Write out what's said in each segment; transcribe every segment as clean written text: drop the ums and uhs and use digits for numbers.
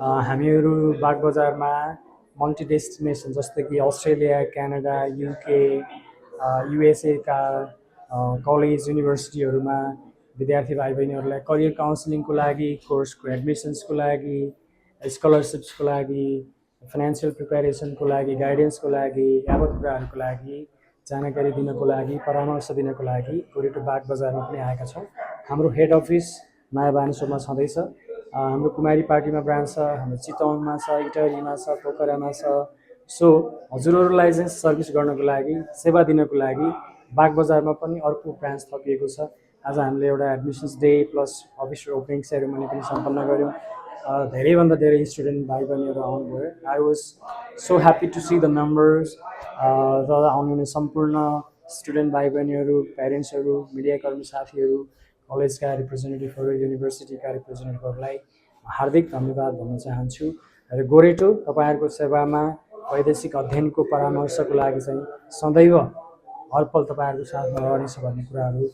हामीहरू बागबजारमा multi destination जस्तै कि अस्ट्रेलिया, क्यानाडा, युके, युएसएका कलेज युनिभर्सिटीहरूमा विद्यार्थी भाइ बहिनीहरूलाई करियर काउन्सिलिङको लागि, कोर्सको एडमिसन्सको लागि, स्कलरसिप्सको लागि, फाइनेन्सियल प्रिपेरेसनको लागि, गाइडेन्सको लागि, यावत कुराहरूको लागि जानकारी दिनको लागि, परामर्श दिनको लागि गोरेटो बागबजारमा पनि आएका छौँ। हाम्रो हेड अफिस नयाँ बानेश्वरमा छँदैछ। हाम्रो कुमारी पार्टीमा ब्रान्च छ, हाम्रो चितवनमा छ, इटहरीमा छ, पोखरामा छ। सो हजुरहरूलाई चाहिँ सर्भिस गर्नको लागि, सेवा दिनको लागि बागबजारमा पनि अर्को ब्रान्च थपिएको छ। आज हामीले एउटा admissions day plus office opening ceremony पनि सम्पन्न गऱ्यौँ। धेरैभन्दा धेरै स्टुडेन्ट भाइ बहिनीहरू आउनुभयो। I was so happy to see the numbers. र आउनुहुने सम्पूर्ण स्टुडेन्ट भाइ बहिनीहरू, प्यारेन्ट्सहरू, मिडियाकर्मी साथीहरू, कलेजका रिप्रेजेन्टेटिभहरू, युनिभर्सिटीका रिप्रेजेन्टेटिभहरूलाई हार्दिक धन्यवाद भन्न चाहन्छु। र गोरेटो तपाईँहरूको सेवामा वैदेशिक अध्ययनको परामर्शको लागि चाहिँ सदैव हरपल तपाईँहरूको साथमा रहनेछ भन्ने कुराहरू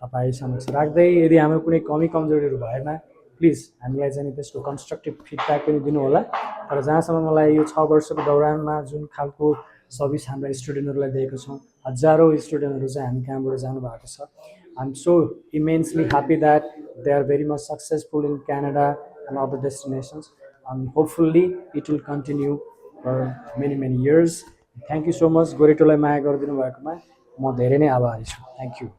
तपाईँ समक्ष राख्दै, यदि हाम्रो कुनै कमी कमजोरीहरू भएमा प्लिज हामीलाई चाहिँ त्यसको कन्स्ट्रक्टिभ फिडब्याक पनि दिनुहोला। तर जहाँसम्म मलाई यो 6 वर्षको दौरानमा जुन खालको सर्भिस हाम्रा स्टुडेन्टहरूलाई दिएको छौँ, हजारौँ स्टुडेन्टहरू चाहिँ हामी कहाँबाट जानुभएको छ। I'm so immensely happy that they are very much successful in Canada and other destinations, and hopefully it will continue for many years. Thank you so much. गोरेटोलाई माया गरिदिनु भएकोमा म धेरै नै आभारी छु। Thank you.